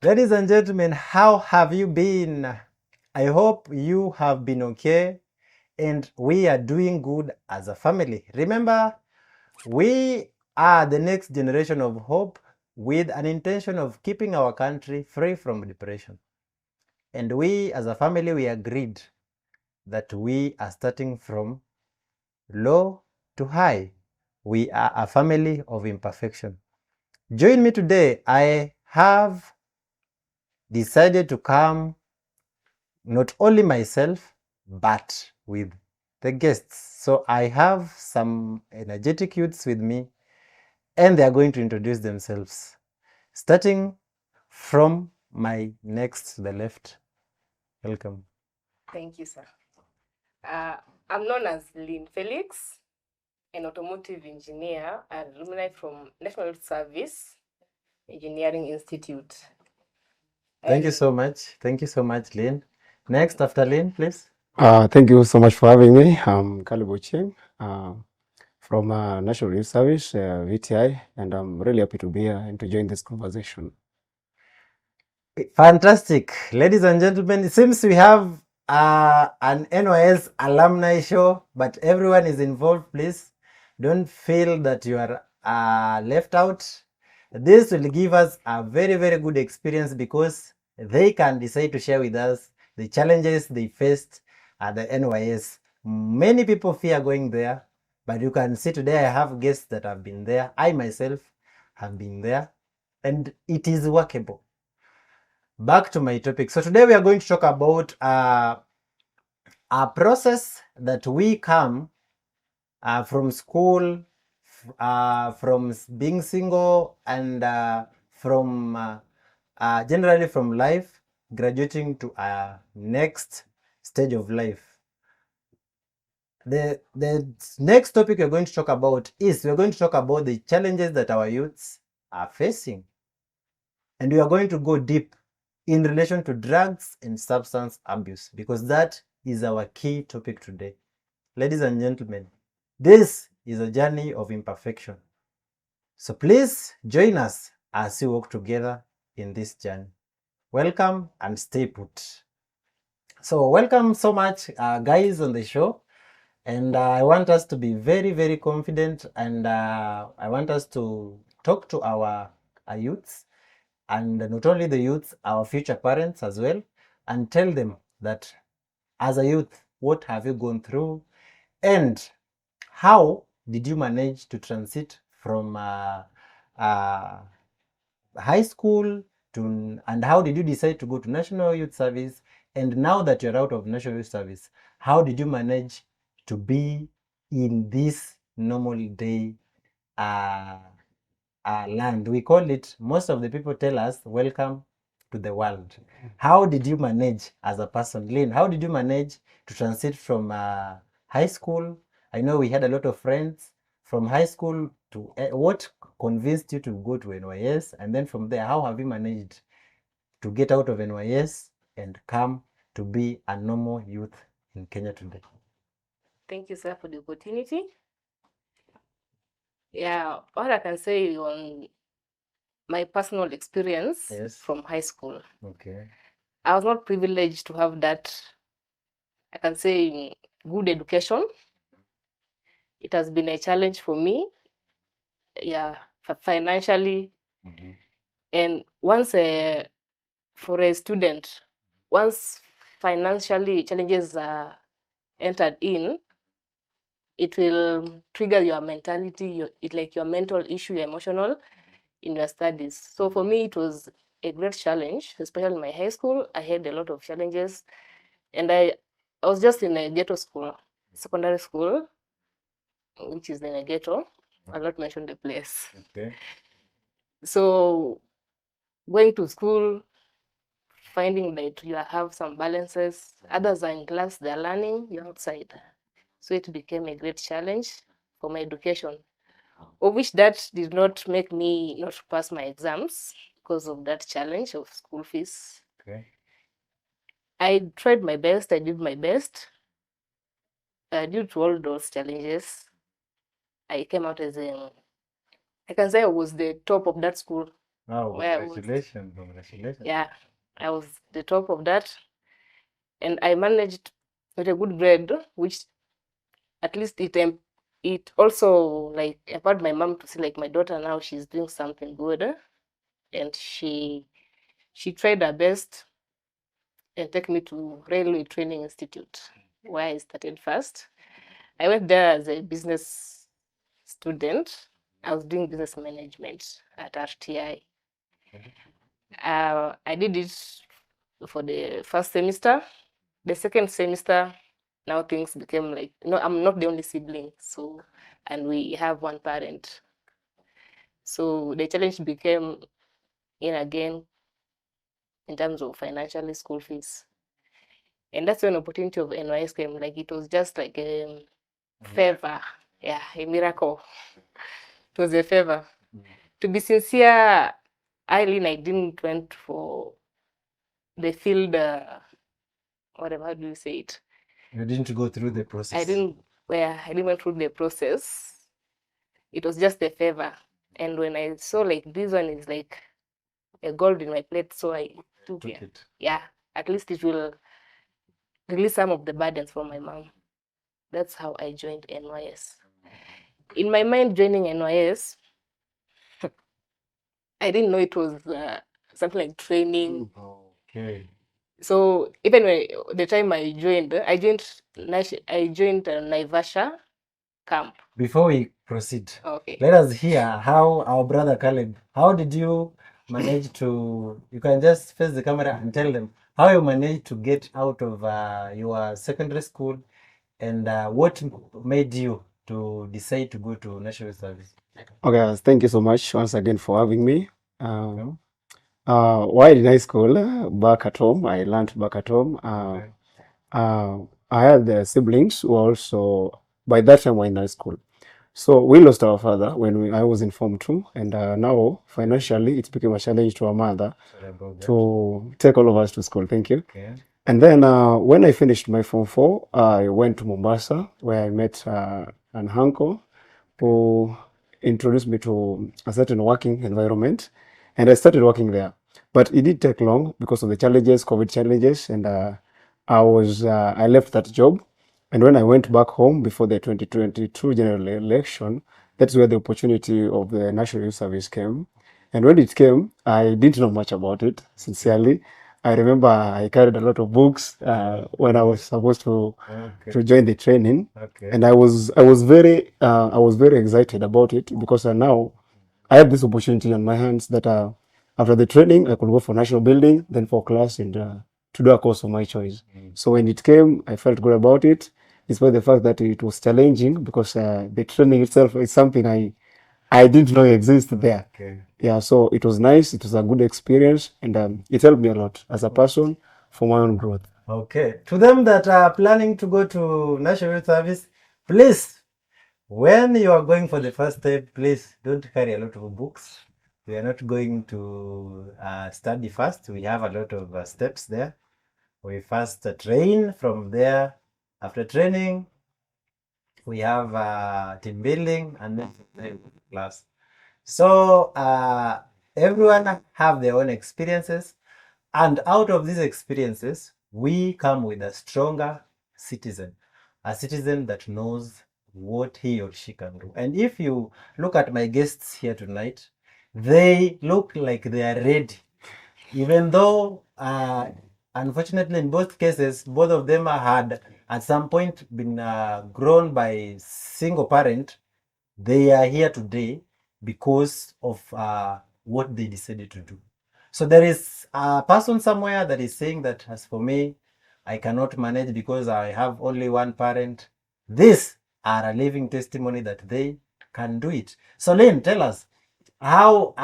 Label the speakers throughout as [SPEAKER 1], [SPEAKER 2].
[SPEAKER 1] Ladies and gentlemen, how have you been? I hope you have been okay and we are doing good as a family. Remember, we are the next generation of hope with an intention of keeping our country free from depression. And we as a family, we agreed that we are starting from low to high. We are a family of imperfection. Join me today. I have decided to come not only myself, but with the guests. So I have some energetic youths with me, and they are going to introduce themselves, starting from my next to the left. Welcome.
[SPEAKER 2] Thank you, sir. I'm known as Lynn Felix, an automotive engineer and alumni from National Youth Service Engineering Institute.
[SPEAKER 1] Thank you so much. Thank you so much, Lynn. Next, after Lynn, please.
[SPEAKER 3] Thank you so much for having me. I'm Caleb Ochieng from National Youth Service, VTI, and I'm really happy to be here and to join this conversation.
[SPEAKER 1] Fantastic. Ladies and gentlemen, it seems we have an NYS alumni show, but everyone is involved. Please don't feel that you are left out. This will give us a very, very good experience because they can decide to share with us the challenges they faced at the NYS. Many people fear going there, but you can see today I have guests that have been there. I myself have been there, and it is workable. Back to my topic. So today we are going to talk about a process that we come from school, from being single, and from generally from life, graduating to a next stage of life. The next topic we're going to talk about is we're going to talk about the challenges that our youths are facing. And we are going to go deep in relation to drugs and substance abuse because that is our key topic today. Ladies and gentlemen, this is a journey of imperfection. So please join us as we walk together in this journey. Welcome and stay put. So welcome so much, guys, on the show. And I want us to be very, very confident, and I want us to talk to our youths, and not only the youth, our future parents as well, and tell them that as a youth, what have you gone through and how did you manage to transit from high school to, and how did you decide to go to National Youth Service, and now that you're out of National Youth Service, how did you manage to be in this normal day land? We call it, most of the people tell us, welcome to the world. How did you manage as a person? Lynn, how did you manage to transit from high school? I know we had a lot of friends from high school to what convinced you to go to NYS, and then from there, how have you managed to get out of NYS and come to be a normal youth in Kenya today?
[SPEAKER 2] Thank you, sir, for the opportunity. Yeah, what I can say on my personal experience from high school.
[SPEAKER 1] Okay.
[SPEAKER 2] I was not privileged to have that, I can say, good education. It has been a challenge for me, yeah, financially.
[SPEAKER 1] Mm-hmm.
[SPEAKER 2] And once for a student, once financially challenges are entered in, it will trigger your mentality, your mental issue, your emotional in your studies. So for me, it was a great challenge, especially in my high school. I had a lot of challenges, and I was just in a ghetto school, secondary school, which is in a ghetto. I'll not mention the place.
[SPEAKER 1] Okay.
[SPEAKER 2] So going to school, finding that you have some balances, others are in class, they're learning, you're outside. So it became a great challenge for my education, of which that did not make me not pass my exams because of that challenge of school fees.
[SPEAKER 1] Okay.
[SPEAKER 2] I tried my best, I did my best. Due to all those challenges, I came out as I can say I was the top of that school.
[SPEAKER 1] Wow,
[SPEAKER 2] where I was,
[SPEAKER 1] congratulations.
[SPEAKER 2] yeah, I was the top of that, and I managed with a good grade, which at least it also like empowered my mom to see like my daughter now she's doing something good, and she tried her best and take me to Railway Training Institute, where I started first. I went there as a business student. I was doing business management at RTI. I did it for the first semester. The second semester, now things became like, I'm not the only sibling, so, and we have one parent. So the challenge became in again in terms of financially school fees. And that's when opportunity of NYS came. Like it was just like a favor. Yeah, a miracle. It was a favor. To be sincere, Eileen, I didn't went for the field, whatever, how do you say it?
[SPEAKER 1] You didn't go through the process.
[SPEAKER 2] I didn't went through the process. It was just a favor. And when I saw like this one is like a gold in my plate, so I took it.
[SPEAKER 1] it.
[SPEAKER 2] Yeah, at least it will release some of the burdens from my mom. That's how I joined NYS. In my mind, joining NYS, I didn't know it was something like training.
[SPEAKER 1] Okay.
[SPEAKER 2] So even when the time I joined Naivasha camp.
[SPEAKER 1] Before we proceed,
[SPEAKER 2] Okay.
[SPEAKER 1] let us hear how our brother Caleb, how did you manage to, you can just face the camera and tell them how you managed to get out of your secondary school and what made you to decide to go to national service.
[SPEAKER 3] Okay, thank you so much once again for having me.
[SPEAKER 1] Okay.
[SPEAKER 3] While in high school, back at home, I learned back at home.
[SPEAKER 1] Okay.
[SPEAKER 3] I had siblings who also, by that time, were in high school. So we lost our father when I was in Form 2, and now financially it became a challenge to our mother
[SPEAKER 1] Sorry about that.
[SPEAKER 3] to take all of us to school. Thank you.
[SPEAKER 1] Okay.
[SPEAKER 3] And then when I finished my Form 4, I went to Mombasa where I met an uncle who introduced me to a certain working environment, and I started working there. But it did take long because of the challenges, COVID challenges, and I left that job. And when I went back home before the 2022 general election, that's where the opportunity of the National Youth Service came. And when it came, I didn't know much about it, sincerely. I remember I carried a lot of books when I was supposed to join the training,
[SPEAKER 1] Okay.
[SPEAKER 3] and I was very excited about it because now I have this opportunity on my hands that after the training I could go for national building, then for class and to do a course of my choice. So when it came, I felt good about it, despite the fact that it was challenging because the training itself is something I didn't know existed there.
[SPEAKER 1] Okay.
[SPEAKER 3] Yeah, so it was nice. It was a good experience, and it helped me a lot as a person for my own growth.
[SPEAKER 1] Okay. To them that are planning to go to National Youth Service, please, when you are going for the first step, please don't carry a lot of books. We are not going to study first. We have a lot of steps there. We first train from there. After training, we have team building and then class. So everyone have their own experiences, and out of these experiences, we come with a stronger citizen, a citizen that knows what he or she can do. And if you look at my guests here tonight, they look like they are ready, even though unfortunately in both cases, both of them had at some point been grown by single parent. They are here today because of what they decided to do. So there is a person somewhere that is saying that, as for me, I cannot manage because I have only one parent. These are a living testimony that they can do it. So Lynn, tell us, how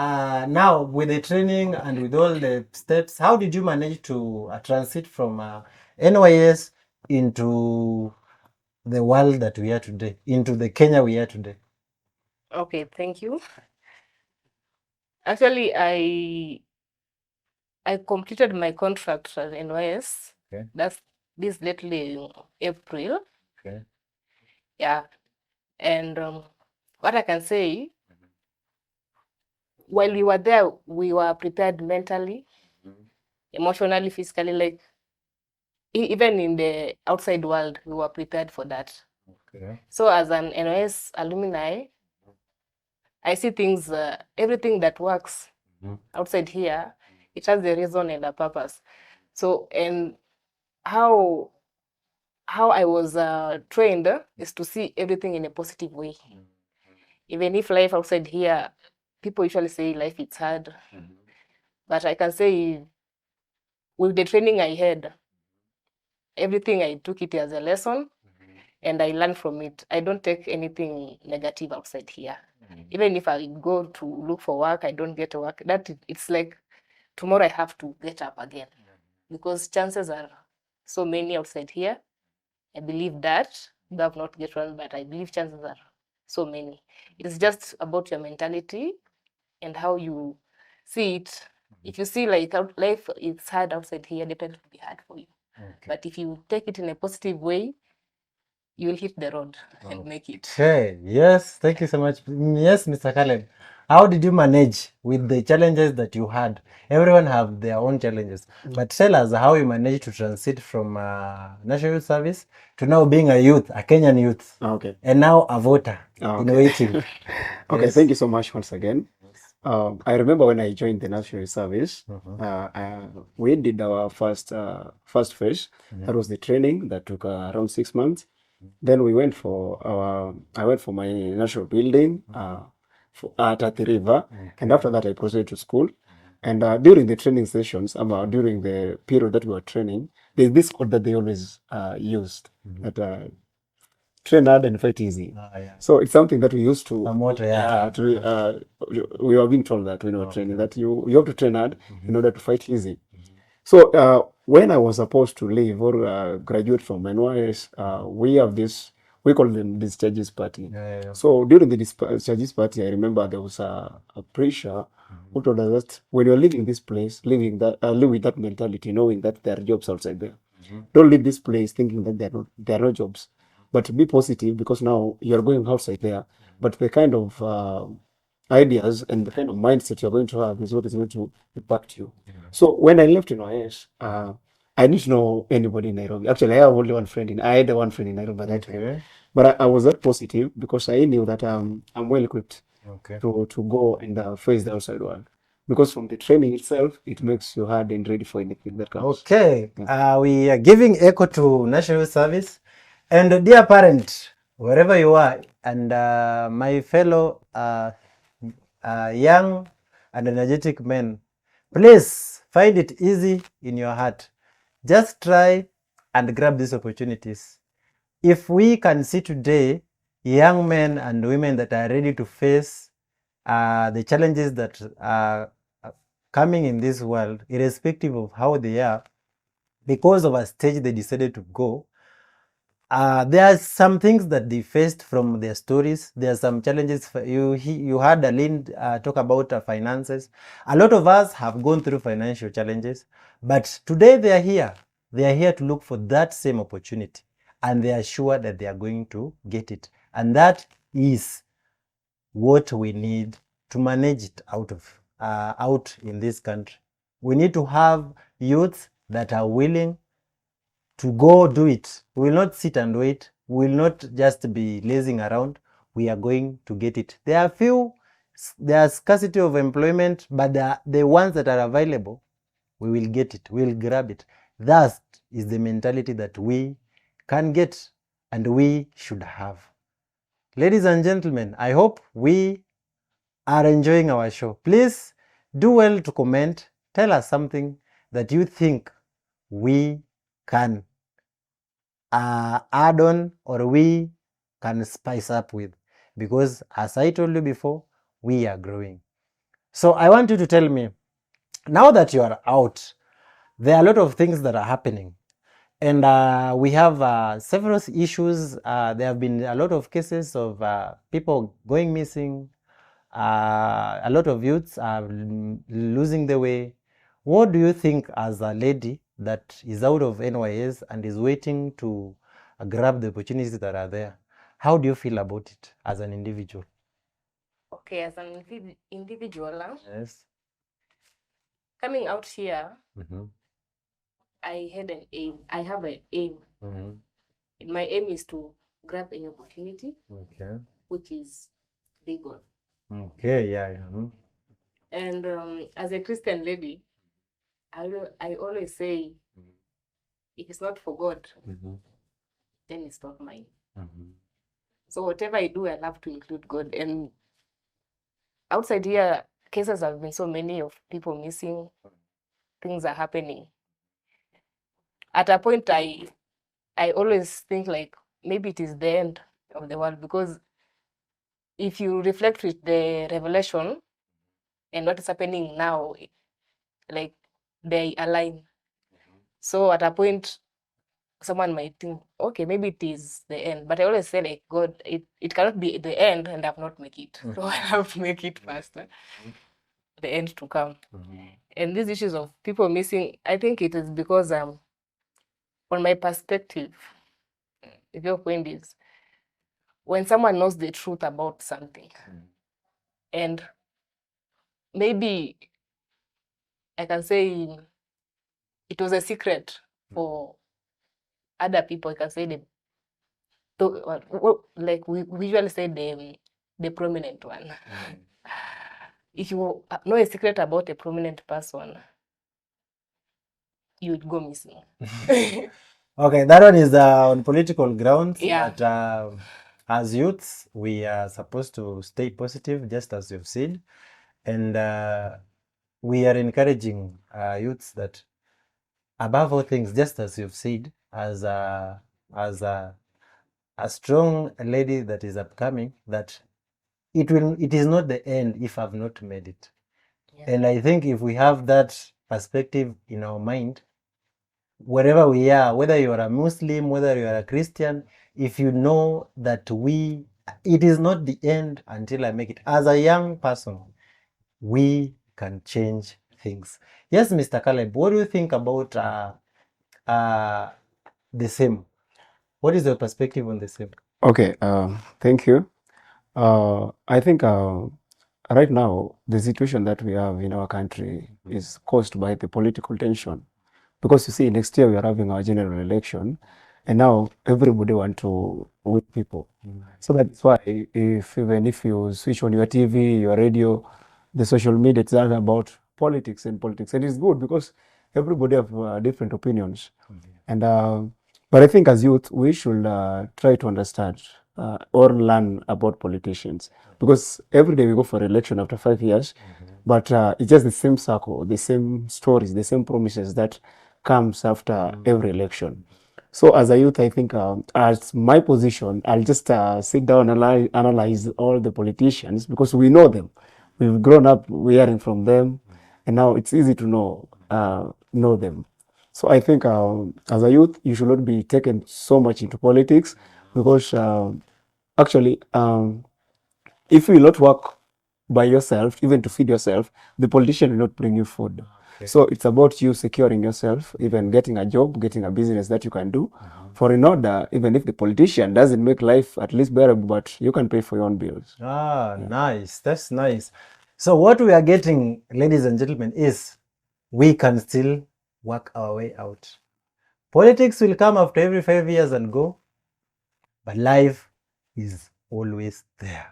[SPEAKER 1] now with the training and with all the steps, how did you manage to transit from NYS into the world that we are today, into the Kenya we are today?
[SPEAKER 2] Okay, thank you. Actually, I completed my contract at NYS.
[SPEAKER 1] Okay.
[SPEAKER 2] That's this lately in April.
[SPEAKER 1] Okay.
[SPEAKER 2] Yeah. And what I can say, while we were there, we were prepared mentally, emotionally, physically, like even in the outside world, we were prepared for that.
[SPEAKER 1] Okay.
[SPEAKER 2] So as an NOS alumni, I see things, everything that works outside here, it has a reason and a purpose. So, and how I was trained is to see everything in a positive way. Even if life outside here, people usually say life is hard, but I can say with the training I had, everything I took it as a lesson, and I learned from it. I don't take anything negative outside here. Even if I go to look for work, I don't get work. It's like tomorrow I have to get up again, because chances are so many outside here. I believe that, though I've not get one, but I believe chances are so many. It's just about your mentality and how you see it. If you see like life is hard outside here, definitely will be hard for you.
[SPEAKER 1] Okay.
[SPEAKER 2] But if you take it in a positive way, you will hit the road and make it.
[SPEAKER 1] Okay. Yes. Thank you so much. Yes, Mr. Caleb. How did you manage with the challenges that you had? Everyone have their own challenges, but tell us how you managed to transit from National Youth Service to now being a youth, a Kenyan youth,
[SPEAKER 3] Okay.
[SPEAKER 1] and now a voter in
[SPEAKER 3] Okay.
[SPEAKER 1] waiting.
[SPEAKER 3] Okay,
[SPEAKER 1] Yes.
[SPEAKER 3] thank you so much once again. I remember when I joined the National Service, we did our first phase. That was the training that took around 6 months. Then we went for I went for my national building at Athi River, and after that I proceeded to school. And during the training sessions, during the period that we were training, there's this code that they always used that train hard and fight easy.
[SPEAKER 1] Yeah.
[SPEAKER 3] So it's something that we used to.
[SPEAKER 1] Motto, yeah.
[SPEAKER 3] We were being told that when we were training that you have to train hard in order to fight easy. So when I was supposed to leave or graduate from NYS, we have this, we call them discharges party.
[SPEAKER 1] Yeah.
[SPEAKER 3] So during the discharges party, I remember there was a preacher who told us that when you're leaving this place, live with that mentality, knowing that there are jobs outside there. Don't leave this place thinking that there are no jobs, but be positive, because now you're going outside there. But the kind of ideas and the kind of mindset you're going to have is what is going to impact you. So when I left in OS, I didn't know anybody in Nairobi. Actually, I have only one friend I had one friend in Nairobi at that time.
[SPEAKER 1] Okay.
[SPEAKER 3] But I was that positive because I knew that I'm well equipped
[SPEAKER 1] Okay.
[SPEAKER 3] to go and face the outside world. Because from the training itself, it makes you hard and ready for anything that comes.
[SPEAKER 1] Okay. We are giving echo to National Service. And dear parent, wherever you are, and my fellow young and energetic men, please find it easy in your heart. Just try and grab these opportunities. If we can see today young men and women that are ready to face the challenges that are coming in this world, irrespective of how they are, because of a stage they decided to go, there are some things that they faced from their stories. There are some challenges. You heard Aline talk about finances. A lot of us have gone through financial challenges, but today they are here. They are here to look for that same opportunity, and they are sure that they are going to get it. And that is what we need to manage it out in this country. We need to have youths that are willing to go do it. We will not sit and wait. We will not just be lazing around. We are going to get it. There are scarcity of employment, but the ones that are available, we will get it. We will grab it. That is the mentality that we can get and we should have. Ladies and gentlemen, I hope we are enjoying our show. Please do well to comment. Tell us something that you think we can add on or we can spice up with, because as I told you before, we are growing. So I want you to tell me, now that you are out, there are a lot of things that are happening, and we have several issues. There have been a lot of cases of people going missing. A lot of youths are losing the way. What do you think, as a lady that is out of NYS and is waiting to grab the opportunities that are there? How do you feel about it as an individual?
[SPEAKER 2] Okay, as an individual,
[SPEAKER 1] Yes.
[SPEAKER 2] coming out here,
[SPEAKER 1] Mm-hmm.
[SPEAKER 2] I had an aim. I have an aim.
[SPEAKER 1] Mm-hmm.
[SPEAKER 2] And my aim is to grab any opportunity
[SPEAKER 1] Okay.
[SPEAKER 2] which is legal.
[SPEAKER 1] Okay. Yeah. Yeah.
[SPEAKER 2] And as a Christian lady, I always say, if it's not for God,
[SPEAKER 1] Mm-hmm.
[SPEAKER 2] then it's not mine.
[SPEAKER 1] Mm-hmm.
[SPEAKER 2] So whatever I do, I love to include God. And outside here, cases have been so many of people missing, things are happening. At a point, I always think like maybe it is the end of the world, because if you reflect with the revelation and what is happening now, like they align. So at a point, someone might think, okay, maybe it is the end. But I always say, like, God, it cannot be the end and I've not make it. So I have to make it faster, the end to come.
[SPEAKER 1] Mm-hmm.
[SPEAKER 2] And these issues of people missing, I think it is because on my perspective, if your point is, when someone knows the truth about something, and maybe I can say it was a secret for other people, I can say like we usually say the prominent one. If you know a secret about a prominent person, you would go missing.
[SPEAKER 1] Okay, that one is on political grounds.
[SPEAKER 2] Yeah.
[SPEAKER 1] But as youths, we are supposed to stay positive, just as you've said, and we are encouraging youths that, above all things, just as you've said, as a strong lady that is upcoming, that it is not the end if I've not made it.
[SPEAKER 2] Yeah.
[SPEAKER 1] And I think if we have that perspective in our mind, wherever we are, whether you are a Muslim, whether you are a Christian, if you know that it is not the end until I make it. As a young person, we can change things. Yes, Mr. Caleb, what do you think about the same? What is your perspective on the same?
[SPEAKER 3] Okay, thank you. I think right now, the situation that we have in our country is caused by the political tension. Because you see, next year we are having our general election, and now everybody want to win people. So that's why even if you switch on your TV, your radio, the social media, it's all about politics and politics. And it's good because everybody have different opinions. And but I think as youth, we should try to understand or learn about politicians, because every day we go for election after 5 years, but it's just the same circle, the same stories, the same promises that comes after every election. So as a youth, I think as my position, I'll just sit down and analyze all the politicians, because we know them. We've grown up hearing from them, and now it's easy to know them. So I think as a youth, you should not be taken so much into politics, because actually, if you will not work by yourself, even to feed yourself, the politician will not bring you food.
[SPEAKER 1] Okay.
[SPEAKER 3] So it's about you securing yourself, even getting a job, getting a business that you can do, for in order, even if the politician doesn't make life at least bearable, but you can pay for your own bills.
[SPEAKER 1] Nice. That's nice. So what we are getting, ladies and gentlemen, is we can still work our way out. Politics will come after every 5 years and go, but life is always there.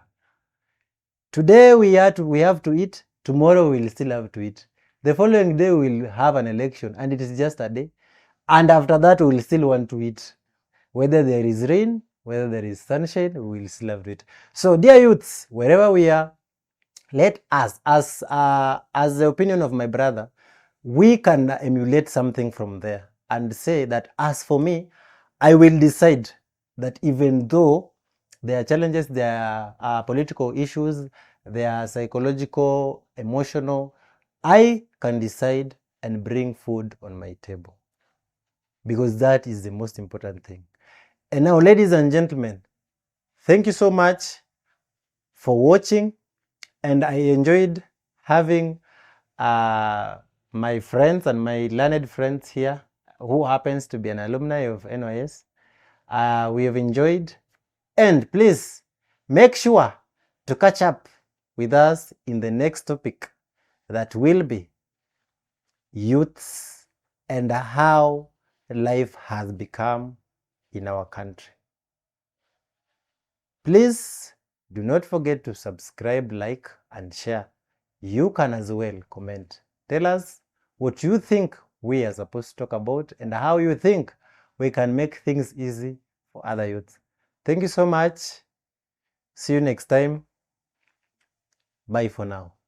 [SPEAKER 1] Today we have to eat, tomorrow we'll still have to eat. The following day we'll have an election, and it is just a day. And after that we'll still want to eat. Whether there is rain, whether there is sunshine, we'll still have to eat. So dear youths, wherever we are, let us, as the opinion of my brother, we can emulate something from there and say that, as for me, I will decide that even though there are challenges, there are political issues, there are psychological, emotional, I can decide and bring food on my table, because that is the most important thing. And now, ladies and gentlemen, thank you so much for watching, and I enjoyed having my friends and my learned friends here, who happens to be an alumni of NYS. We have enjoyed, and please make sure to catch up with us in the next topic that will be youths and how life has become in our country. Please do not forget to subscribe, like, and share. You can as well comment. Tell us what you think we are supposed to talk about and how you think we can make things easy for other youths. Thank you so much. See you next time. Bye for now.